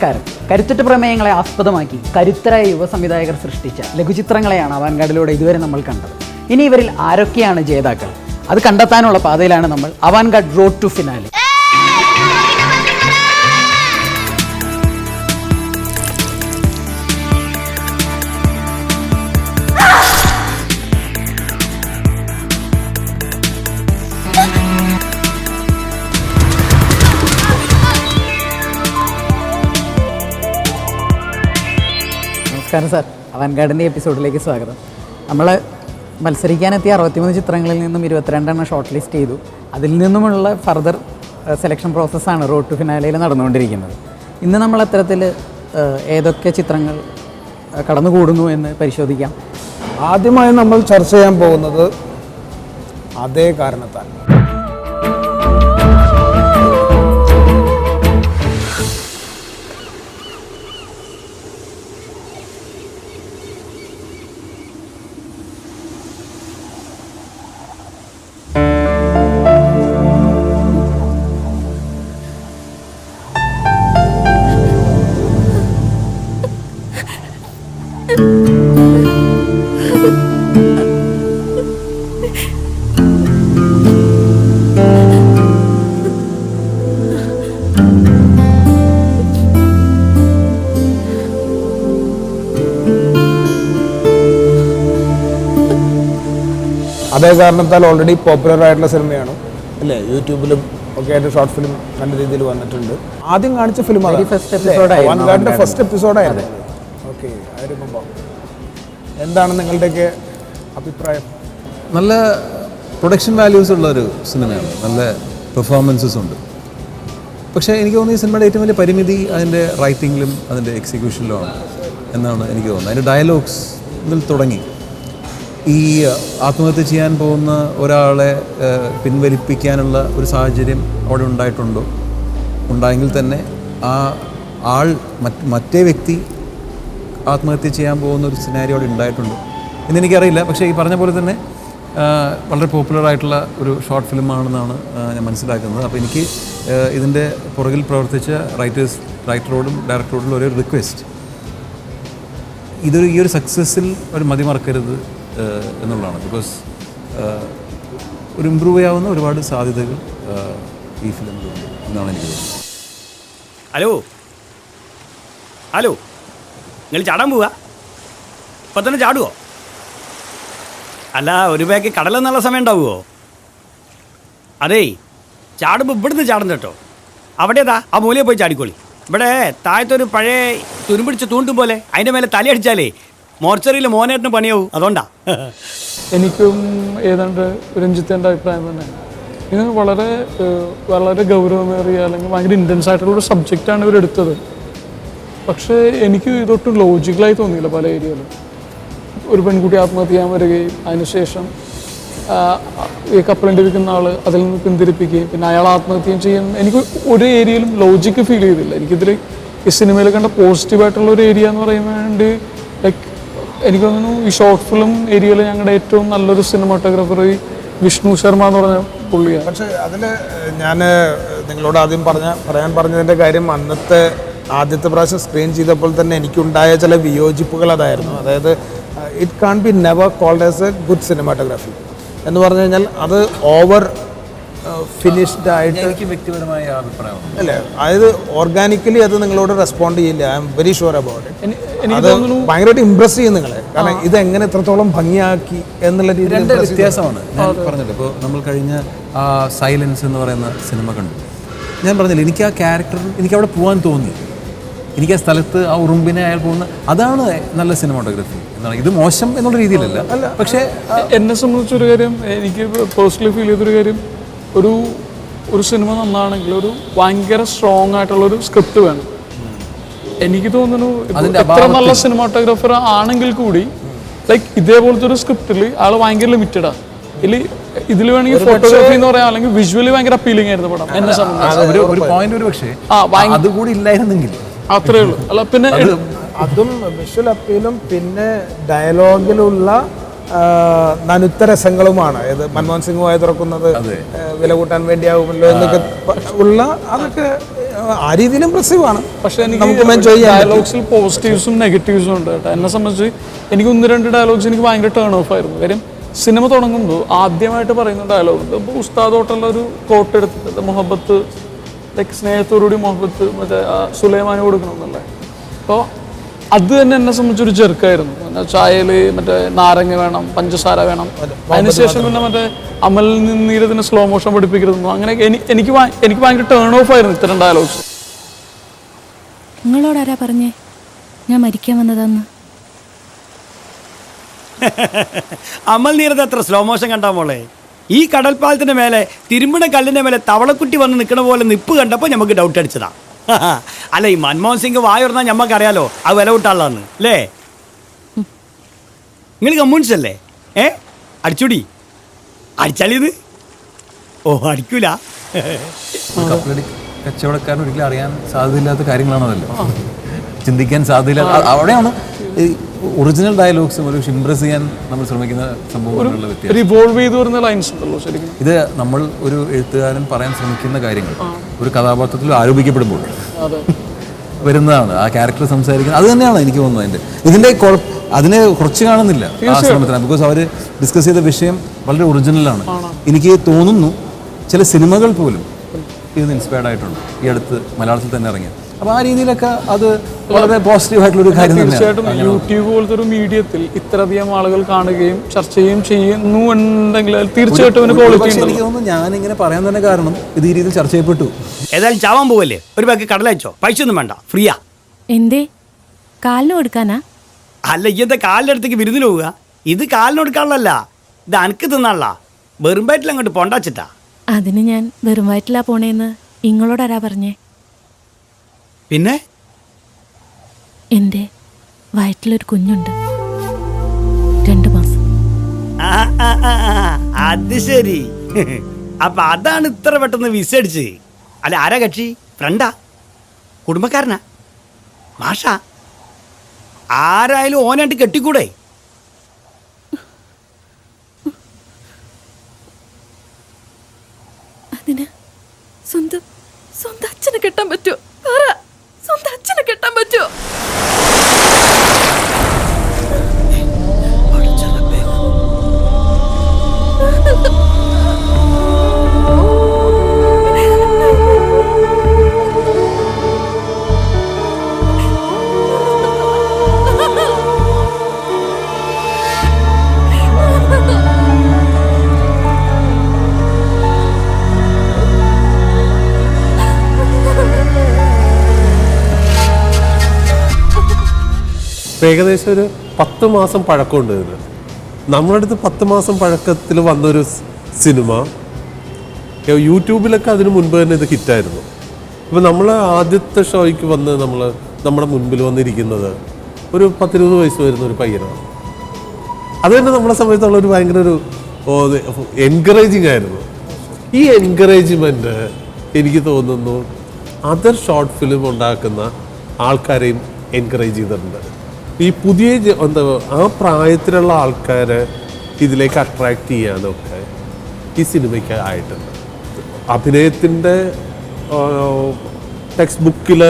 നമസ്കാരം. കരുത്തുറ്റ പ്രമേയങ്ങളെ ആസ്പദമാക്കി കരുത്തരായ യുവ സംവിധായകർ സൃഷ്ടിച്ച ലഘുചിത്രങ്ങളെയാണ് അവാൻഗാർഡിലൂടെ ഇതുവരെ നമ്മൾ കണ്ടത്. ഇനി ഇവരിൽ ആരൊക്കെയാണ് ജേതാക്കൾ? അത് കണ്ടെത്താനുള്ള പാതയിലാണ് നമ്മൾ. Avant garde road to finale. നമസ്കാരം സാർ, അവാൻഗാർഡിൻ്റെ എപ്പിസോഡിലേക്ക് സ്വാഗതം. നമ്മൾ മത്സരിക്കാനെത്തിയ 63 ചിത്രങ്ങളിൽ നിന്നും 22 ഷോർട്ട് ലിസ്റ്റ് ചെയ്തു. അതിൽ നിന്നുമുള്ള ഫർദർ സെലക്ഷൻ പ്രോസസ്സാണ് റോഡ് ടു ഫിനാലയിൽ നടന്നുകൊണ്ടിരിക്കുന്നത്. ഇന്ന് നമ്മൾ അത്തരത്തിൽ ഏതൊക്കെ ചിത്രങ്ങൾ കടന്നുകൂടുന്നു എന്ന് പരിശോധിക്കാം. ആദ്യമായി നമ്മൾ ചർച്ച ചെയ്യാൻ പോകുന്നത് അതേ കാരണത്താൽ. അതേ കാരണത്താൽ ഓൾറെഡി പോപ്പുലർ ആയിട്ടുള്ള സിനിമയാണ് അല്ലേ? യൂട്യൂബിലും ഒക്കെ ആയിട്ട് ഷോർട്ട് ഫിലിം നല്ല രീതിയിൽ വന്നിട്ടുണ്ട്. ആദ്യം കാണിച്ച ഫിലിം അവാൻഗാർഡിന്റെ ഫസ്റ്റ് എപ്പിസോഡായിരുന്നു. ഓക്കെ, അതിരുമ്പോൾ എന്താണ് നിങ്ങളുടെയൊക്കെ അഭിപ്രായം? നല്ല പ്രൊഡക്ഷൻ വാല്യൂസ് ഉള്ളൊരു സിനിമയാണ്, നല്ല പെർഫോമൻസസ് ഉണ്ട്. പക്ഷേ എനിക്ക് തോന്നുന്നു ഈ സിനിമയുടെ ഏറ്റവും വലിയ പരിമിതി അതിൻ്റെ റൈറ്റിങ്ങിലും അതിൻ്റെ എക്സിക്യൂഷനിലുമാണ് എന്നാണ് എനിക്ക് തോന്നുന്നത്. അതിൻ്റെ ഡയലോഗ്സ് ഇതിൽ തുടങ്ങി ഈ ആത്മഹത്യ ചെയ്യാൻ പോകുന്ന ഒരാളെ പിൻവലിപ്പിക്കാനുള്ള ഒരു സാഹചര്യം അവിടെ ഉണ്ടായിട്ടുണ്ടോ? ഉണ്ടായെങ്കിൽ തന്നെ ആ ആൾ മറ്റേ വ്യക്തി ആത്മഹത്യ ചെയ്യാൻ പോകുന്ന ഒരു സിനാരിയോ അവിടെ ഉണ്ടായിട്ടുണ്ടോ എന്നെനിക്കറിയില്ല. പക്ഷേ ഈ പറഞ്ഞ പോലെ തന്നെ വളരെ പോപ്പുലറായിട്ടുള്ള ഒരു ഷോർട്ട് ഫിലിമാണെന്നാണ് ഞാൻ മനസ്സിലാക്കുന്നത്. അപ്പോൾ എനിക്ക് ഇതിൻ്റെ പുറകിൽ പ്രവർത്തിച്ച റൈറ്ററോടും ഡയറക്ടറോടും ഒരു റിക്വസ്റ്റ്, ഈ ഒരു സക്സസ്സിൽ ഒരു മതിമറക്കരുത് എന്നുള്ളതാണ്. ബിക്കോസ് ഒരു ഇമ്പ്രൂവ് ചെയ്യാവുന്ന ഒരുപാട് സാധ്യതകൾ ഈ ഫിലിമിലുണ്ട് എന്നാണ് എനിക്ക് തോന്നുന്നത്. ഹലോ ഹലോ, നിങ്ങൾ ചാടാൻ പോവുക? ഇപ്പം തന്നെ ചാടുവോ? അല്ല, ഒരു ബാക്ക് കടലെന്നുള്ള സമയം ഉണ്ടാവുമോ? അതേ, ചാടുമ്പോൾ ഇവിടുന്ന് ചാടും കേട്ടോ. അവിടേതാ ആ മൂലയിൽ പോയി ചാടിക്കോളി. ഇവിടെ താഴത്തൊരു പഴയ തുരുമ്പിടിച്ച തൂണ്ടും പോലെ അതിൻ്റെ മേലെ തലയടിച്ചാലേ മോർച്ചറിയിൽ മോനേറ്റിന് പണിയാവും. അതുകൊണ്ടാ എനിക്കും ഏതാണ്ട് രഞ്ജിത്തിൻ്റെ അഭിപ്രായം തന്നെ. ഇത് വളരെ വളരെ ഗൗരവമേറിയ അല്ലെങ്കിൽ ഭയങ്കര ഇൻറ്റൻസ് ആയിട്ടുള്ളൊരു സബ്ജക്റ്റാണ് ഇവരെടുത്തത്. പക്ഷേ എനിക്ക് ഇതൊട്ടും ലോജിക്കലായി തോന്നിയില്ല. പല ഏരിയയിലും ഒരു പെൺകുട്ടി ആത്മഹത്യ ചെയ്യാൻ വരികയും അതിനുശേഷം ഈ കപ്പലിണ്ടിരിക്കുന്ന ആൾ അതിൽ നിന്ന് പിന്തിരിപ്പിക്കുകയും പിന്നെ അയാൾ ആത്മഹത്യം ചെയ്യാൻ എനിക്ക് ഒരു ഏരിയയിലും ലോജിക്ക് ഫീൽ ചെയ്തില്ല. എനിക്കിതിൽ ഈ സിനിമയിൽ കണ്ട പോസിറ്റീവായിട്ടുള്ള ഒരു ഏരിയ എന്ന് പറയുന്നത് ലൈക്ക് എനിക്ക് തോന്നുന്നു ഈ ഷോർട്ട് ഫിലിം ഏരിയയിൽ ഞങ്ങളുടെ ഏറ്റവും നല്ലൊരു സിനിമാറ്റോഗ്രാഫർ ഈ വിഷ്ണു ശർമ്മ എന്ന് പറഞ്ഞ പുള്ളിയാണ്. പക്ഷേ അതിൽ ഞാൻ നിങ്ങളോട് ആദ്യം പറയാൻ പറഞ്ഞതിൻ്റെ കാര്യം, ആദ്യത്തെ പ്രാവശ്യം സ്ക്രീൻ ചെയ്തപ്പോൾ തന്നെ എനിക്കുണ്ടായ ചില വിയോജിപ്പുകൾ അതായിരുന്നു. അതായത് it can be never called as a good cinematography എന്ന് പറഞ്ഞു കഴിഞ്ഞാൽ അത് ഓവർ ഫിനിഷ്ഡ് ആയിട്ട് എനിക്ക് വ്യക്തിപരമായ അഭിപ്രായം അല്ലേ? അതായത് ഓർഗാനിക്കലി അത് നിങ്ങളോട് റെസ്പോണ്ട് ചെയ്യില്ല. I am very sure about it. അത് ഭയങ്കരമായിട്ട് ഇംപ്രസ് ചെയ്യും നിങ്ങളെ. കാരണം ഇത് എങ്ങനെ എത്രത്തോളം ഭംഗിയാക്കി എന്നുള്ള രീതിയിൽ വ്യത്യാസമാണ്. ഞാൻ പറഞ്ഞില്ല, ഇപ്പോൾ നമ്മൾ കഴിഞ്ഞ ആ സൈലൻസ് എന്ന് പറയുന്ന സിനിമ കണ്ടു. ഞാൻ പറഞ്ഞില്ല, എനിക്ക് ആ ക്യാരക്ടർ എനിക്ക് അവിടെ പോകാൻ തോന്നി. എനിക്ക് ആ സ്ഥലത്ത് ആ ഉറുമ്പിനെ അയാൾ പോകുന്ന അതാണ് നല്ല സിനിമാറ്റോഗ്രാഫി എന്നാണ്. ഇത് മോശം എന്നുള്ള രീതിയിലല്ല. പക്ഷേ എന്നെ സംബന്ധിച്ചൊരു കാര്യം, എനിക്ക് പേഴ്സണലി ഫീൽ ചെയ്തൊരു കാര്യം, ഒരു സിനിമ നന്നാണെങ്കിൽ ഒരു ഭയങ്കര സ്ട്രോങ് ആയിട്ടുള്ളൊരു സ്ക്രിപ്റ്റ് വേണം. എനിക്ക് തോന്നുന്നു എത്ര നല്ല സിനിമാറ്റോഗ്രാഫർ ആണെങ്കിൽ കൂടി ലൈക്ക് ഇതേപോലത്തെ ഒരു സ്ക്രിപ്റ്റിൽ ആൾ ഭയങ്കര ലിമിറ്റഡാണ്. ഇതിൽ വേണമെങ്കിൽ ഫോട്ടോഗ്രാഫി എന്ന് പറയാം, അല്ലെങ്കിൽ വിഷ്വലി ഭയങ്കര അപ്പീലിംഗ് ആയിരുന്നു പടം എന്നെ സംബന്ധിച്ച്. അതുകൂടി ഇല്ലായിരുന്നെങ്കിൽ അത്രേ ഉള്ളൂ. അല്ല പിന്നെ അതും വിഷ്വൽ അപ്പീലും പിന്നെ ഡയലോഗിലുള്ള നനുത്ത രസങ്ങളുമാണ്. ഇത് മൻമോഹൻ സിംഗ് വായ തുറക്കുന്നത് വില കൂട്ടാൻ വേണ്ടിയാവുമല്ലോ എന്നൊക്കെ ഉള്ള അതൊക്കെ ആ രീതിയിൽ ഇംപ്രസീവ് ആണ്. പക്ഷെ നമുക്ക് എനിക്ക് enjoy ചെയ്യാൻ പറ്റും. ഡയലോഗ്സിൽ പോസിറ്റീവ്സും നെഗറ്റീവ്സും ഉണ്ട് കേട്ടോ. എന്നെ സംബന്ധിച്ച് എനിക്ക് 1-2 ഡയലോഗ്സ് എനിക്ക് ഭയങ്കര ടേൺ ഓഫ് ആയിരുന്നു. കാര്യം സിനിമ തുടങ്ങുമ്പോൾ ആദ്യമായിട്ട് പറയുന്ന ഡയലോഗ് ഉണ്ട്. ഇപ്പോൾ ഉസ്താദ് തൊട്ടുള്ള ഒരു കോട്ട് എടുത്തിട്ട് മുഹബത്ത് ലൈക്ക് സ്നേഹത്തോടുകൂടി മുഹബത്ത് മറ്റേ സുലൈമാന് കൊടുക്കണമെന്നല്ലേ. അപ്പോൾ അത് തന്നെ എന്നെ സംബന്ധിച്ചൊരു ചെറുക്കായിരുന്നു. പിന്നെ ചായയിൽ മറ്റേ നാരങ്ങ വേണം, പഞ്ചസാര വേണം. അതിനുശേഷം പിന്നെ മറ്റേ അമൽ നീരതിനെ സ്ലോ മോഷൻ പഠിപ്പിക്കരുതെന്നോ അങ്ങനെയൊക്കെ എനിക്ക് ഭയങ്കര ടേൺ ഓഫ് ആയിരുന്നു ഇത്തരം ഡയലോഗ്സ്. നിങ്ങളോടാരാ പറഞ്ഞേ ഞാൻ മരിക്കാൻ വന്നതാന്ന്? അമൽ നീരത് എത്ര സ്ലോ മോഷൻ കണ്ടാ മോളെ. ഈ കടൽപ്പാലത്തിന്റെ മേലെ തിരുമ്പണ കല്ലിന്റെ മേലെ തവളക്കുട്ടി വന്ന് നിൽക്കണ പോലെ നിപ്പ് കണ്ടപ്പോൾ നമുക്ക് ഡൗട്ട് അടിച്ചതാ. അല്ല, ഈ മൻമോഹൻ സിംഗ് വായുറന്നാൽ ഞമ്മക്കറിയാലോ അത് വില വിട്ടാളാന്ന് അല്ലേ. നിങ്ങൾ കമ്മ്യൂണിസ്റ്റ് അല്ലേ? അടിച്ചുടി അടിച്ചാലിത് ഓ അടിക്കൂല. കപ്പലടി കച്ചവടക്കാരൻ ഒരിക്കലും അറിയാൻ സാധ്യതയില്ലാത്ത കാര്യങ്ങളാണതല്ലോ, ചിന്തിക്കാൻ സാധ്യതയില്ല. അവിടെയാണ് ഈ ഒറിജിനൽ ഡയലോഗ്സും ഒരു ഇംപ്രസ് ചെയ്യാൻ നമ്മൾ ശ്രമിക്കുന്ന സംഭവങ്ങളുള്ള വ്യത്യാസം. റിവോൾവ് ചെയ്ത് വരുന്ന ലൈൻസ് ഉണ്ടല്ലോ ശരിക്കും. ഇത് നമ്മൾ ഒരു എഴുത്തുകാരൻ പറയാൻ ശ്രമിക്കുന്ന കാര്യങ്ങൾ ഒരു കഥാപാത്രത്തിൽ ആരോപിക്കപ്പെടുമ്പോൾ വരുന്നതാണ്. ആ ക്യാരക്ടർ സംസാരിക്കുന്നത് അത് തന്നെയാണ് എനിക്ക് തോന്നുന്നത്. ഇതിൻ്റെ അതിനെ കുറച്ച് കാണുന്നില്ല ആ ശ്രമത്തിന്. ബിക്കോസ് അവർ ഡിസ്കസ് ചെയ്ത വിഷയം വളരെ ഒറിജിനലാണ്. എനിക്ക് തോന്നുന്നു ചില സിനിമകൾ പോലും ഇതിന് ഇൻസ്പയർഡ് ആയിട്ടുണ്ട്, ഈ അടുത്ത് മലയാളത്തിൽ തന്നെ ഇറങ്ങിയത്. അപ്പോൾ ആ രീതിയിലൊക്കെ അത് വളരെ പോസിറ്റീവ് ആയിട്ടുള്ളൊരു കാര്യം തന്നെയാണ്. തീർച്ചയായിട്ടും യൂട്യൂബ് പോലത്തെ ഒരു മീഡിയത്തിൽ ഇത്രയധികം ആളുകൾ കാണുകയും ചർച്ച ചെയ്യുകയും ചെയ്യുന്നുണ്ടെങ്കിൽ തീർച്ചയായിട്ടും എനിക്ക് തോന്നുന്നു ഞാനിങ്ങനെ പറയാൻ തന്നെ കാരണം ഇത് ഈ രീതിയിൽ ചർച്ച ചെയ്യപ്പെട്ടു. ഏതായാലും ചാവാൻ പോവല്ലേ, ഒരു ബാക്ക് കടലയച്ചോ, പൈസ ഒന്നും വേണ്ട, ഫ്രീയാ. എന്തേ കാലിന് കൊടുക്കാനാ? അല്ല, ഇയ്യത്തെ കാലിൻ്റെ അടുത്തേക്ക് വിരുന്നിന് പോവുക. ഇത് കാലിന് കൊടുക്കാനുള്ളല്ല, ഇത് അനക്ക് തിന്നാനുള്ള. വെറും വയറ്റിൽ അങ്ങോട്ട് പൊണ്ടാച്ചിട്ടാ. അതിന് ഞാൻ വെറും വയറ്റിലാ പോണേന്ന് ഇങ്ങളോടാരാ പറഞ്ഞേ? പിന്നെ എൻ്റെ വയറ്റിലൊരു കുഞ്ഞുണ്ട്, 2 മാസം. അത് ശരി. അപ്പൊ അതാണ് ഇത്ര പെട്ടെന്ന് വിസ അടിച്ച്. അല്ല, ആരാ കക്ഷി? ഫ്രണ്ടാ? കുടുംബക്കാരനാ? മാഷ? ആരായാലും ഓനായിട്ട് കെട്ടിക്കൂടെ? അതിന് സ്വന്തം അച്ഛനെ കെട്ടാൻ പറ്റുമോ? സ്വന്തം അച്ഛനെ കെട്ടാൻ പറ്റുമോ? ഏകദേശം ഒരു 10 മാസം പഴക്കമുണ്ട് ഇതിന്. നമ്മുടെ അടുത്ത് 10 മാസം പഴക്കത്തിൽ വന്നൊരു സിനിമ യൂട്യൂബിലൊക്കെ അതിന് മുൻപ് തന്നെ ഇത് ഹിറ്റായിരുന്നു. ഇപ്പോൾ നമ്മൾ ആദ്യത്തെ ഷോയ്ക്ക് വന്ന് നമ്മുടെ മുൻപിൽ വന്നിരിക്കുന്നത് ഒരു 10-20 വയസ്സ് വരുന്ന ഒരു പയ്യനാണ്. അത് തന്നെ നമ്മളെ സമയത്തുള്ള ഒരു ഭയങ്കര ഒരു എൻകറേജിങ് ആയിരുന്നു. ഈ എൻകറേജ്മെൻറ്റ് എനിക്ക് തോന്നുന്നു അതർ ഷോർട്ട് ഫിലിം ഉണ്ടാക്കുന്ന ആൾക്കാരെയും എൻകറേജ് ചെയ്തിട്ടുണ്ട്. ഈ പുതിയ ആ പ്രായത്തിലുള്ള ആൾക്കാരെ ഇതിലേക്ക് അട്രാക്റ്റ് ചെയ്യാനൊക്കെ ഈ സിനിമയ്ക്ക് ആയിട്ടുണ്ട്. അഭിനയത്തിൻ്റെ ടെക്സ്റ്റ് ബുക്കിൽ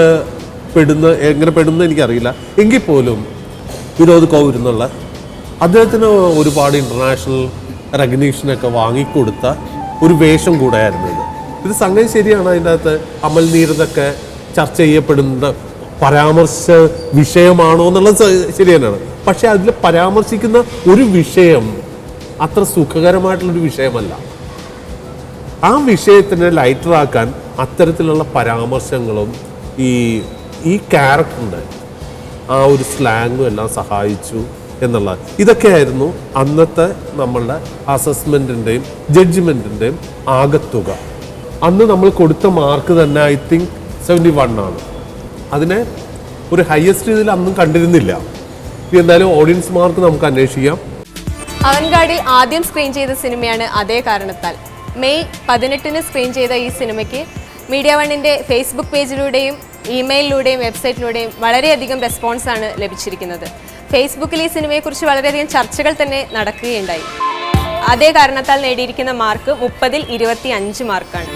എങ്ങനെ പെടുന്ന എനിക്കറിയില്ല. എങ്കിൽ പോലും വിനോദ് കൗർ എന്നുള്ള അദ്ദേഹത്തിന് ഒരുപാട് ഇൻ്റർനാഷണൽ റെക്കഗ്നീഷനൊക്കെ വാങ്ങിക്കൊടുത്ത ഒരു വേഷം കൂടെയായിരുന്നു ഇത്. സംഗതി ശരിയാണ്. അതിൻ്റെ അകത്ത് അമൽ നീരതൊക്കെ ചർച്ച ചെയ്യപ്പെടുന്ന പരാമർശ വിഷയമാണോ എന്നുള്ളത് ശരി തന്നെയാണ്. പക്ഷെ അതിൽ പരാമർശിക്കുന്ന ഒരു വിഷയം അത്ര സുഖകരമായിട്ടുള്ളൊരു വിഷയമല്ല. ആ വിഷയത്തിനെ ലൈറ്ററാക്കാൻ അത്തരത്തിലുള്ള പരാമർശങ്ങളും ഈ ക്യാരക്ടറിൻ്റെ ആ ഒരു സ്ലാങ്ങും എല്ലാം സഹായിച്ചു എന്നുള്ളത്. ഇതൊക്കെയായിരുന്നു അന്നത്തെ നമ്മളുടെ അസസ്മെൻറ്റിൻ്റെയും ജഡ്ജ്മെൻറ്റിൻ്റെയും ആകത്തുക. അന്ന് നമ്മൾ കൊടുത്ത മാർക്ക് തന്നെ ഐ തിങ്ക് 71 ആണ്. അതിനെ ഒരു ഹയസ്റ്റ് ഇതിൽ അന്നും കണ്ടിരുന്നില്ല. എന്തായാലും ഓഡിയൻസ് മാർക്ക് നമുക്ക് അന്വേഷിക്കാം. അവൻഗാർഡിൽ ആദ്യം സ്ക്രീൻ ചെയ്ത സിനിമയാണ് അതേ കാരണത്താൽ. മെയ് 18 സ്ക്രീൻ ചെയ്ത ഈ സിനിമയ്ക്ക് മീഡിയ വണ്ണിൻ്റെ ഫേസ്ബുക്ക് പേജിലൂടെയും ഇമെയിലിലൂടെയും വെബ്സൈറ്റിലൂടെയും വളരെയധികം റെസ്പോൺസാണ് ലഭിച്ചിരിക്കുന്നത്. ഫേസ്ബുക്കിൽ ഈ സിനിമയെക്കുറിച്ച് വളരെയധികം ചർച്ചകൾ തന്നെ നടക്കുകയുണ്ടായി. അതേ കാരണത്താൽ നേടിയിരിക്കുന്ന മാർക്ക് 30-ൽ 25 മാർക്കാണ്.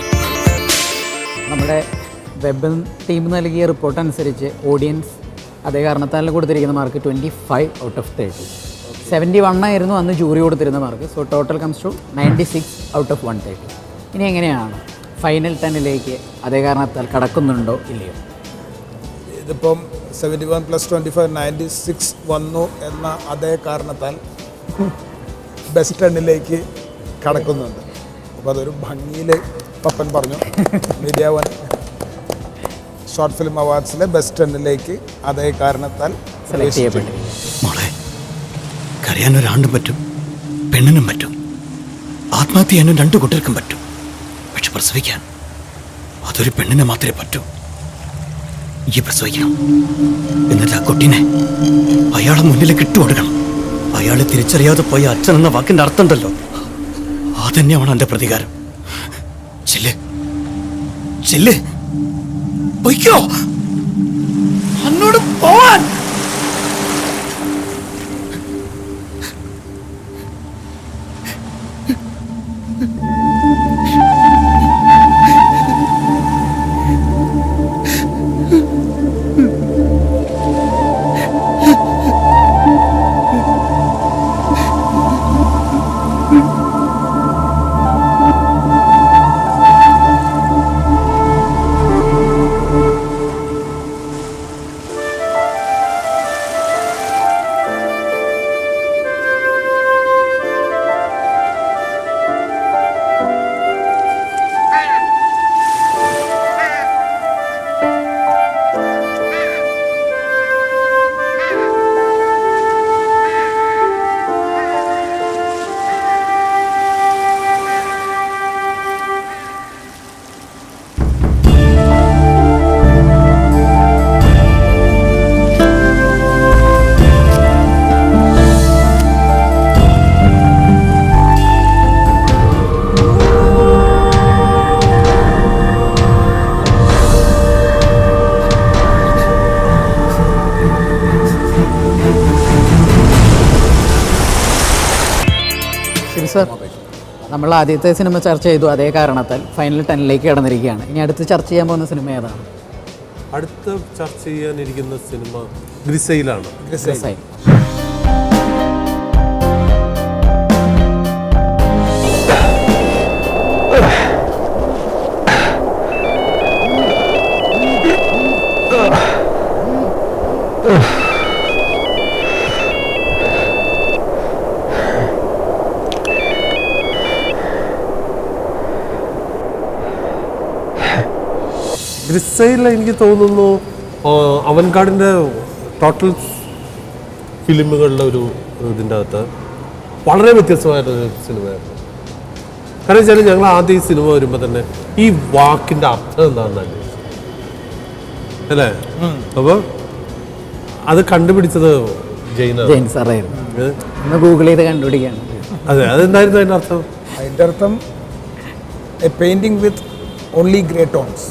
നമ്മുടെ വെബ് ടീം നൽകിയ റിപ്പോർട്ട് അനുസരിച്ച് ഓഡിയൻസ് അതേ കാരണത്താൽ കൊടുത്തിരിക്കുന്ന മാർക്ക് 25 ഔട്ട് ഓഫ് 30. 71 ആയിരുന്നു അന്ന് ജൂറി കൊടുത്തിരുന്ന mark. So total comes to 96 out of 130. ഇനി എങ്ങനെയാണ് ഫൈനൽ 10ലേക്ക് അതേ കാരണത്താൽ കടക്കുന്നുണ്ടോ ഇല്ലയോ? ഇതിപ്പം 71 + 25 96 വന്നു എന്ന അതേ കാരണത്താൽ ബെസ്റ്റ് 10ലേക്ക് കടക്കുന്നുണ്ട്. അപ്പോൾ അതൊരു ഭംഗിയിൽ പപ്പൻ പറഞ്ഞു. മീഡിയ വൺ ഷോർട്ട് ഫിലിം അവാർഡ്സിലെ ബെസ്റ്റ് 10ലേക്ക് അതേ കാരണത്താൽ സെലക്ട് ചെയ്യപ്പെട്ടു. മോളെ, കരയാനൊരാണ്ടും പറ്റും, പെണ്ണിനും പറ്റും, ആത്മഹത്യ ചെയ്യാനും 2 കൂട്ടർക്കും പറ്റും. പക്ഷെ പ്രസവിക്കാൻ അതൊരു പെണ്ണിനെ മാത്രമേ പറ്റൂ. ഈ പ്രസവിക്കണം, എന്നിട്ട് ആ കുട്ടീനെ അയാളെ മുന്നിലേക്ക് ഇട്ടുകൊടുക്കണം. അയാളെ തിരിച്ചറിയാതെ പോയ അച്ഛൻ എന്ന വാക്കിന്റെ അർത്ഥം ഉണ്ടല്ലോ, അതന്നെയാണ് എൻ്റെ പ്രതികാരം. ചെല്ല് ചെല്ല്, പൊയ്ക്കോ, എന്നോട് പോവാൻ. സർ, നമ്മൾ ആദ്യത്തെ സിനിമ ചർച്ച ചെയ്തു, അതേ കാരണത്താൽ ഫൈനൽ 10ലേക്ക് കടന്നിരിക്കുകയാണ്. ഇനി അടുത്ത് ചർച്ച ചെയ്യാൻ പോകുന്ന സിനിമ ഏതാണ്? അടുത്ത ചർച്ച ചെയ്യാനിരിക്കുന്ന സിനിമ ഗ്രിസൈലാണ്. ഗ്രിസൈൽ. ഗ്രിസൈൽ എനിക്ക് തോന്നുന്നു അവൻഗാർഡിൻ്റെ ടോട്ടൽ ഫിലിമുകളുടെ ഒരു ഇതിൻ്റെ അകത്ത് വളരെ വ്യത്യസ്തമായിട്ടൊരു സിനിമയായിരുന്നു. കാരണം വെച്ചാൽ ഞങ്ങൾ ആദ്യം ഈ സിനിമ വരുമ്പോൾ തന്നെ ഈ വാക്കിൻ്റെ അർത്ഥം എന്താണെന്ന് അന്വേഷിച്ചു അല്ലേ. അപ്പോൾ അത് കണ്ടുപിടിച്ചത് ജെയിൻ സാറായിരുന്നു. ഗൂഗിൾ ചെയ്ത് കണ്ടുപിടിക്കുകയാണ്. അതെ, അതെന്തായിരുന്നു അതിൻ്റെ അർത്ഥം? അതിൻ്റെ അർത്ഥം a painting with only grey tones.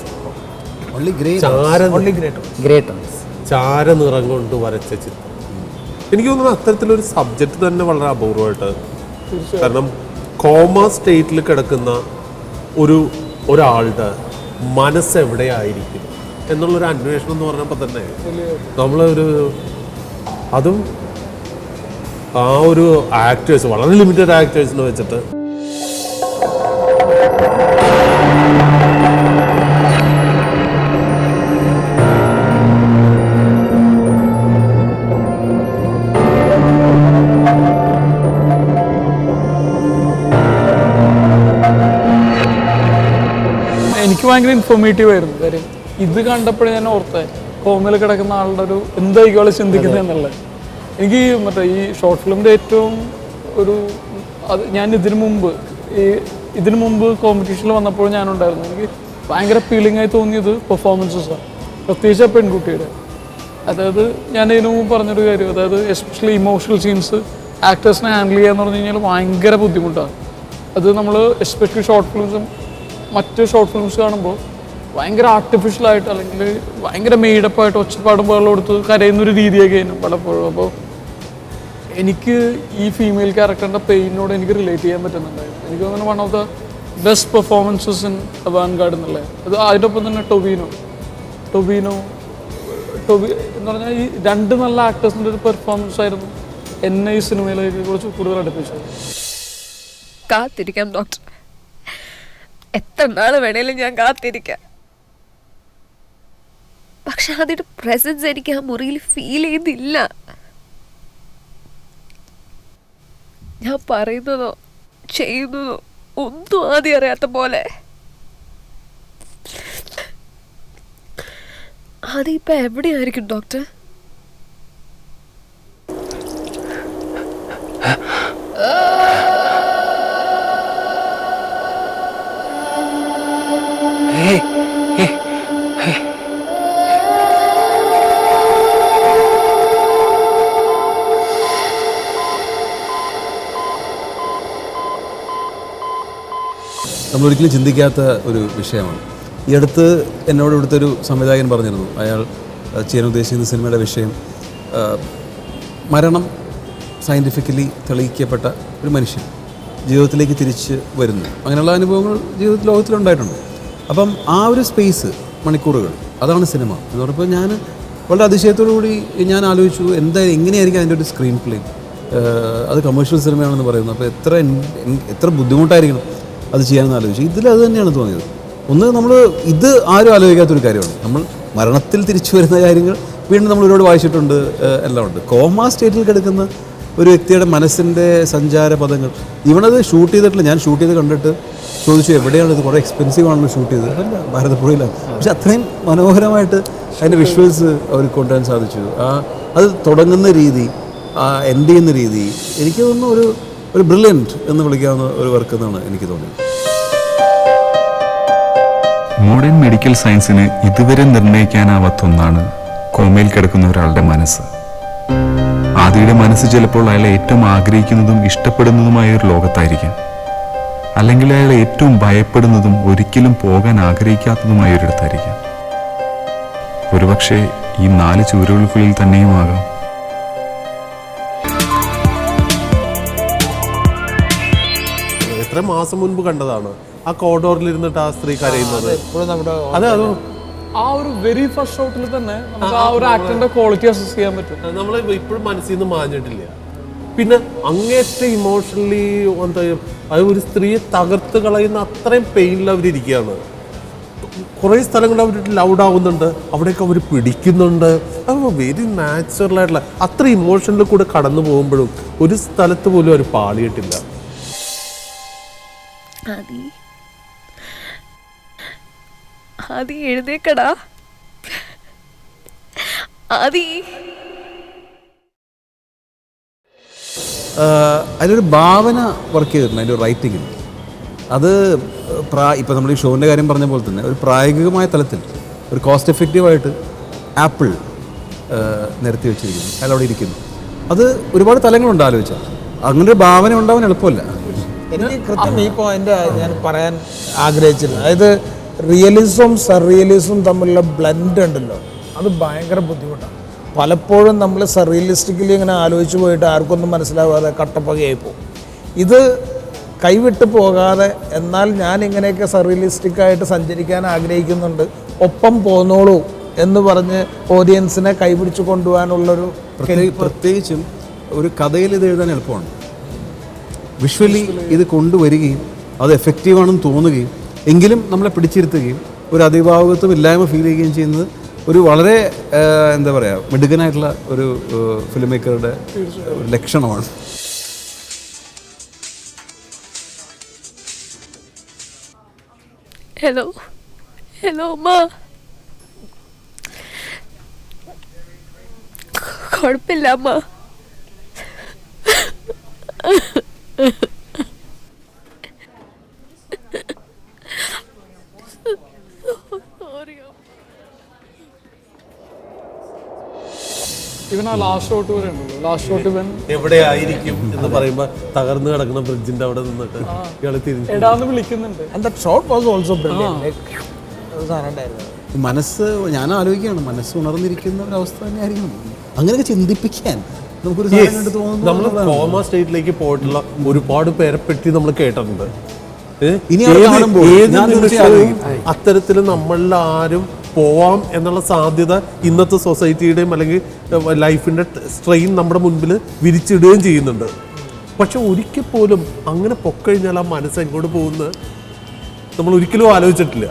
ചാരനിറം കൊണ്ട് വരച്ച ചിത്രം. എനിക്ക് തോന്നുന്നു അത്തരത്തിലൊരു സബ്ജക്റ്റ് തന്നെ വളരെ അപൂർവമായിട്ട്, കാരണം കോമ സ്റ്റേറ്റിൽ കിടക്കുന്ന ഒരാളുടെ മനസ്സെവിടെയായിരിക്കും എന്നുള്ളൊരു അന്വേഷണം എന്ന് പറഞ്ഞപ്പോൾ തന്നെ അതും ആ ഒരു ആക്ടേഴ്സ്, വളരെ ലിമിറ്റഡ് ആക്ടേഴ്സിനെ വെച്ചിട്ട് എനിക്ക് ഭയങ്കര ഇൻഫോർമേറ്റീവ് ആയിരുന്നു. കാര്യം ഇത് കണ്ടപ്പോഴേ ഞാൻ ഓർത്തേ കോമയിൽ കിടക്കുന്ന ആളുടെ ഒരു എന്തായിരിക്കും ആളെ ചിന്തിക്കുന്നത് എന്നുള്ളത്. എനിക്ക് മറ്റേ ഈ ഷോർട്ട് ഫിലിമിൻ്റെ ഏറ്റവും അത് ഞാൻ ഇതിനു മുമ്പ് കോമ്പറ്റീഷനിൽ വന്നപ്പോൾ ഞാനുണ്ടായിരുന്നു. എനിക്ക് ഭയങ്കര ഫീലിംഗ് ആയി തോന്നിയത് പെർഫോമൻസസാണ്, പ്രത്യേകിച്ച് ആ പെൺകുട്ടിയുടെ. അതായത് ഞാൻ ഇതിനു മുമ്പ് പറഞ്ഞൊരു കാര്യം, അതായത് എസ്പെഷ്യലി ഇമോഷണൽ സീൻസ് ആക്ടേഴ്സിനെ ഹാൻഡിൽ ചെയ്യാന്ന് പറഞ്ഞു കഴിഞ്ഞാൽ ഭയങ്കര ബുദ്ധിമുട്ടാണ്. അത് നമ്മൾ എസ്പെഷ്യലി ഷോർട്ട് ഫിലിംസും മറ്റ് ഷോർട്ട് ഫിലിംസ് കാണുമ്പോൾ ഭയങ്കര ആർട്ടിഫിഷ്യലായിട്ട് അല്ലെങ്കിൽ ഭയങ്കര മെയ്ഡപ്പായിട്ട് ഒച്ചപ്പാടും വെള്ളം കൊടുത്ത് കരയുന്നൊരു രീതിയൊക്കെ ആയിരുന്നു പലപ്പോഴും. അപ്പോൾ എനിക്ക് ഈ ഫീമെയിൽ ക്യാരക്ടറിൻ്റെ പെയിനോട് എനിക്ക് റിലേറ്റ് ചെയ്യാൻ പറ്റുന്നുണ്ടായിരുന്നു. എനിക്ക് തോന്നുന്നു one of the best performances in Avantgarde എന്നുള്ളത്. അത് അതിനൊപ്പം തന്നെ ടൊവിനോ ടൊബി എന്ന് പറഞ്ഞാൽ ഈ രണ്ട് നല്ല ആക്ടേഴ്സിൻ്റെ ഒരു പെർഫോമൻസ് ആയിരുന്നു എന്നെ ഈ സിനിമയിലേക്ക് കുറച്ച് കൂടുതൽ അടുപ്പിച്ചത്. കാത്തിരിക്കാം ഡോക്ടർ, എത്ര നാൾ വേണേലും ഞാൻ കാത്തിരിക്കാം. പക്ഷെ അതിന്റെ പ്രസൻസ് എനിക്ക് ആ മുറിയിൽ ഫീൽ ചെയ്യുന്നില്ല. ഞാൻ പറയുന്നതോ ചെയ്യുന്നതോ ഒന്നും ആദ്യം അറിയാത്ത പോലെ. അതിപ്പോ എവിടെയായിരിക്കും ഡോക്ടർ? നമ്മളൊരിക്കലും ചിന്തിക്കാത്ത ഒരു വിഷയമാണ്. ഈ അടുത്ത് എന്നോട് ഇവിടുത്തെ ഒരു സംവിധായകൻ പറഞ്ഞിരുന്നു, അയാൾ ചെയ്യാൻ ഉദ്ദേശിക്കുന്ന സിനിമയുടെ വിഷയം മരണം സയൻറ്റിഫിക്കലി തെളിയിക്കപ്പെട്ട ഒരു മനുഷ്യൻ ജീവിതത്തിലേക്ക് തിരിച്ച് വരുന്നു. അങ്ങനെയുള്ള അനുഭവങ്ങൾ ജീവിതത്തിൽ ലോകത്തിലുണ്ടായിട്ടുണ്ട്. അപ്പം ആ ഒരു സ്പേസ്, മണിക്കൂറുകൾ, അതാണ് സിനിമ എന്ന് പറഞ്ഞപ്പോൾ ഞാൻ വളരെ അതിശയത്തോടു കൂടി ഞാൻ ആലോചിച്ചു, എങ്ങനെയായിരിക്കും അതിൻ്റെ ഒരു സ്ക്രീൻ പ്ലേ. അത് കമേഴ്ഷ്യൽ സിനിമയാണെന്ന് പറയുന്നത്. അപ്പോൾ എത്ര ബുദ്ധിമുട്ടായിരിക്കണം അത് ചെയ്യാമെന്ന് ആലോചിച്ചു. അത് തന്നെയാണ് തോന്നിയത്. ഒന്ന്, നമ്മൾ ഇത് ആരും ആലോചിക്കാത്തൊരു കാര്യമാണ്. നമ്മൾ മരണത്തിൽ തിരിച്ചു വരുന്ന കാര്യങ്ങൾ വീണ്ടും നമ്മൾ ഒരുപാട് വായിച്ചിട്ടുണ്ട്, എല്ലാം ഉണ്ട്. കോമാ സ്റ്റേറ്റിൽ കിടക്കുന്ന ഒരു വ്യക്തിയുടെ മനസ്സിൻ്റെ സഞ്ചാര പദങ്ങൾ. ഇവനത് ഷൂട്ട് ചെയ്തിട്ടില്ല. ഞാൻ ഷൂട്ട് ചെയ്ത് കണ്ടിട്ട് ചോദിച്ചു, എവിടെയാണ് ഇത്? കുറേ എക്സ്പെൻസീവ് ആണല്ലോ ഷൂട്ട് ചെയ്തത്. അല്ല, ഭാരതപ്പുഴയിലാണ്. പക്ഷെ അത്രയും മനോഹരമായിട്ട് അതിൻ്റെ വിഷ്വൽസ് അവർക്ക് കൊണ്ടുവരാൻ സാധിച്ചു. അത് തുടങ്ങുന്ന രീതി, എൻഡ് ചെയ്യുന്ന രീതി, എനിക്ക് തോന്നുന്നു ഒരു ബ്രില്യൻറ്റ് എന്ന് വിളിക്കാവുന്ന ഒരു വർക്ക് എന്നാണ് എനിക്ക് തോന്നിയത്. മോഡേൺ മെഡിക്കൽ സയൻസിന് ഇതുവരെ നിർണ്ണയിക്കാനാവാത്ത ഒന്നാണ് കോമയിൽ കിടക്കുന്ന ഒരാളുടെ മനസ്സ്. ആദിയുടെ മനസ്സ് ചിലപ്പോൾ അയാളെ ഏറ്റവും ആഗ്രഹിക്കുന്നതും ഇഷ്ടപ്പെടുന്നതുമായ ഒരു ലോകത്തായിരിക്കാം, അല്ലെങ്കിൽ അയാളെ ഏറ്റവും ഭയപ്പെടുന്നതും ഒരിക്കലും പോകാൻ ആഗ്രഹിക്കാത്തതുമായ ഒരിടത്തായിരിക്കാം. ഒരുപക്ഷെ ഈ 4 ചുവരുകൾക്കുള്ളിൽ തന്നെയുമാകാം. എത്ര മാസം മുൻപ് കണ്ടതാണ് ആ കോറിഡോറിൽ ഇരുന്നിട്ട് ആ സ്ത്രീ കരയുന്നത്. അതെ, അത് ആ ഒരു വെരി ഫസ്റ്റ് ഷോട്ടിൽ തന്നെ നമുക്ക് ആ ഒരു ആക്ടറിന്റെ ക്വാളിറ്റി അസസ് ചെയ്യാൻ പറ്റും. നമ്മൾ ഇപ്പോഴും മനസ്സിൽ നിന്ന് മാഞ്ഞിട്ടില്ല. പിന്നെ അങ്ങേറ്റ ഇമോഷണലി അത് ഒരു സ്ത്രീയെ തകർത്ത് കളയുന്ന അത്രയും പെയിനിൽ അവരിയ്ക്കുകയാണ്. കുറേ സ്ഥലങ്ങളിൽ അവർ ലൗഡ് ആവുന്നുണ്ട്, അവിടെയൊക്കെ അവർ പിടിക്കുന്നുണ്ട്. അത് വെരി നാച്ചുറൽ ആയിട്ടുള്ള അത്ര ഇമോഷനിൽ കൂടെ കടന്നു പോകുമ്പോഴും ഒരു സ്ഥലത്ത് പോലും അവർ പാളിയിട്ടില്ല. ആദി എഴുന്നേക്കടാ, ആദി. അതിലൊരു ഭാവന വർക്ക് ചെയ്തിട്ടുണ്ട് അതിൻ്റെ റൈറ്റിങ്ങിൽ. അത് ഇപ്പം നമ്മൾ ഈ ഷോൻ്റെ കാര്യം പറഞ്ഞ പോലെ തന്നെ ഒരു പ്രായോഗികമായ തലത്തിൽ ഒരു കോസ്റ്റ് എഫക്റ്റീവായിട്ട് ആപ്പിൾ നിരത്തി വെച്ചിരിക്കുന്നു, അയാൾ അവിടെ ഇരിക്കുന്നു. അത് ഒരുപാട് തലങ്ങളുണ്ട് ആലോചിച്ചാൽ. അങ്ങനൊരു ഭാവന ഉണ്ടാവാൻ എളുപ്പമല്ല. എനിക്ക് കൃത്യം ഈ പോയിന്റ് ഞാൻ പറയാൻ ആഗ്രഹിച്ചിരുന്നു. അതായത് റിയലിസവും സർറിയലിസവും തമ്മിലുള്ള ബ്ലെൻഡ് ഉണ്ടല്ലോ, അത് ഭയങ്കര ബുദ്ധിമുട്ടാണ്. പലപ്പോഴും നമ്മൾ സർറിയലിസ്റ്റിക്കലി ഇങ്ങനെ ആലോചിച്ച് പോയിട്ട് ആർക്കൊന്നും മനസ്സിലാവാതെ കട്ടപ്പകയായി പോകും. ഇത് കൈവിട്ട് പോകാതെ, എന്നാൽ ഞാൻ ഇങ്ങനെയൊക്കെ സർറിയലിസ്റ്റിക്കായിട്ട് സഞ്ചരിക്കാൻ ആഗ്രഹിക്കുന്നുണ്ട്, ഒപ്പം പോന്നോളൂ എന്ന് പറഞ്ഞ് ഓഡിയൻസിനെ കൈപിടിച്ച് കൊണ്ടുപോകാനുള്ളൊരു പ്രത്യേകിച്ചും ഒരു കഥയിൽ ഇത് എഴുതാൻ എളുപ്പമാണ്. വിഷ്വലി ഇത് കൊണ്ടുവരികയും അത് എഫക്റ്റീവാണെന്ന് തോന്നുകയും എങ്കിലും നമ്മളെ പിടിച്ചിരുത്തുകയും ഒരു അതിഭാവകത്വം ഇല്ലായ്മ ഫീൽ ചെയ്യുകയും ചെയ്യുന്നത് ഒരു വളരെ എന്താ പറയുക മിടുക്കനായിട്ടുള്ള ഒരു ഫിലിം മേക്കറുടെ ലക്ഷണമാണ്. ഹലോ അമ്മ, കുഴപ്പമില്ല അമ്മ. ഇവൻ ആ ലാസ്റ്റ് ഷോട്ട് വരെ ഉണ്ടല്ലോ. ലാസ്റ്റ് ഷോട്ട് ഇവൻ എവിടെയായിരിക്കും എന്ന് പറയുമ്പോൾ തകർന്നു കിടക്കുന്ന ബ്രിഡ്ജിന്റെ അവിടെ നിന്നിട്ട് ഇയാൾ തിരിഞ്ഞു എടാന്ന് വിളിക്കുന്നുണ്ട്. മനസ്സ് ഞാൻ ആലോചിക്കുകയാണ്, മനസ്സ് ഉണർന്നിരിക്കുന്ന ഒരവസ്ഥ തന്നെയായിരിക്കണം. അങ്ങനെയൊക്കെ ചിന്തിപ്പിക്കാൻ നമുക്കൊരു നമ്മൾ കോമ സ്റ്റേറ്റിലേക്ക് പോയിട്ടുള്ള ഒരുപാട് പേരെ പറ്റി നമ്മൾ കേട്ടിട്ടുണ്ട്. ഇനി അത്തരത്തിൽ നമ്മളിൽ ആരും പോവാം എന്നുള്ള സാധ്യത ഇന്നത്തെ സൊസൈറ്റിയുടെയും അല്ലെങ്കിൽ ലൈഫിൻ്റെ സ്ട്രെയിൻ നമ്മുടെ മുൻപിൽ വിരിച്ചിടുകയും ചെയ്യുന്നുണ്ട്. പക്ഷെ ഒരിക്കൽ പോലും അങ്ങനെ പൊക്കഴിഞ്ഞാൽ ആ മനസ്സ് എങ്ങോട്ട് പോകുന്നത് നമ്മൾ ഒരിക്കലും ആലോചിച്ചിട്ടില്ല.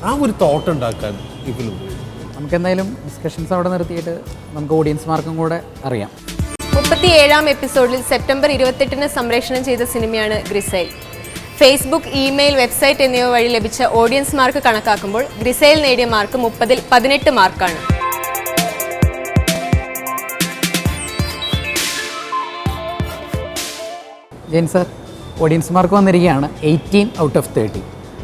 ആ ഒരു തോട്ട് ഉണ്ടാക്കാൻ ഈ ഫിലിം. നമുക്ക് എന്തായാലും ഡിസ്കഷൻസ് അവിടെ നിർത്തിയിട്ട് നമുക്ക് ഓഡിയൻസ്മാർക്കും കൂടെ അറിയാം. 37-ാം എപ്പിസോഡിൽ സെപ്റ്റംബർ 28-ന് സംപ്രേഷണം ചെയ്ത സിനിമയാണ് ഗ്രിസൈൽ. ഫേസ്ബുക്ക്, ഇമെയിൽ, വെബ്സൈറ്റ് എന്നിവ വഴി ലഭിച്ച ഓഡിയൻസ് മാർക്ക് കണക്കാക്കുമ്പോൾ ഗ്രിസൈൽ നേടിയ മാർക്ക് 30-ൽ 18 മാർക്കാണ്. ജെയിൻ സർ, ഓഡിയൻസ് മാർക്ക് വന്നിരിക്കുകയാണ് 18 ഔട്ട് ഓഫ് 30.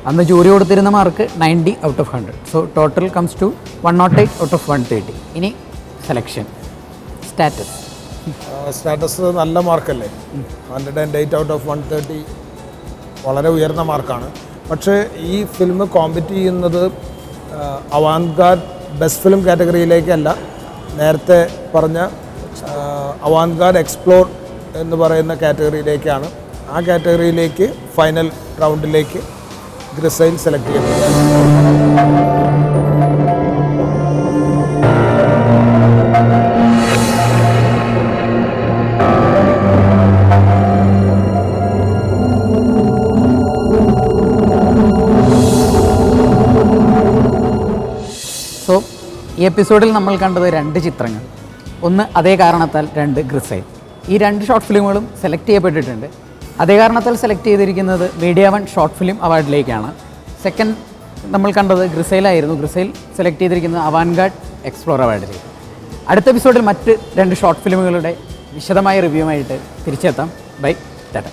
അന്ന് ജൂറി കൊടുത്തിരുന്ന mark 90 out of 100. So total comes to 108 out of 130. ഇനി സെലക്ഷൻ സ്റ്റാറ്റസ്. സ്റ്റാറ്റസ് നല്ല മാർക്കല്ലേ, 108 ഔട്ട് ഓഫ് 130 വളരെ ഉയർന്ന മാർക്കാണ്. പക്ഷേ ഈ ഫിലിം കോമ്പറ്റ് ചെയ്യുന്നത് അവാൻഗാർഡ് ബെസ്റ്റ് ഫിലിം കാറ്റഗറിയിലേക്കല്ല, നേരത്തെ പറഞ്ഞ അവാൻഗാർഡ് എക്സ്പ്ലോർ എന്ന് പറയുന്ന കാറ്റഗറിയിലേക്കാണ്. ആ കാറ്റഗറിയിലേക്ക് ഫൈനൽ റൗണ്ടിലേക്ക് ഗ്രിസൈൽ സെലക്ട് ചെയ്യുന്നത്. സോ ഈ എപ്പിസോഡിൽ നമ്മൾ കണ്ടത് 2 ചിത്രങ്ങൾ. ഒന്ന് അതേ കാരണത്താൽ, 2 ഗ്രിസൈൽ. ഈ 2 ഷോർട്ട് ഫിലിമുകളും സെലക്ട് ചെയ്യപ്പെട്ടിട്ടുണ്ട്. അതേ കാരണത്താൽ സെലക്ട് ചെയ്തിരിക്കുന്നത് മീഡിയ വൺ ഷോർട്ട് ഫിലിം അവാർഡിലേക്കാണ്. സെക്കൻഡ് നമ്മൾ കണ്ടത് ഗ്രിസൈലായിരുന്നു. ഗ്രിസൈൽ സെലക്ട് ചെയ്തിരിക്കുന്നത് അവാൻഗാർഡ് എക്സ്പ്ലോർ അവാർഡിലേക്ക്. അടുത്ത എപ്പിസോഡിൽ മറ്റ് 2 ഷോർട്ട് ഫിലിമുകളുടെ വിശദമായ റിവ്യൂമായിട്ട് തിരിച്ചെത്താം. ബൈ, ടാറ്റ.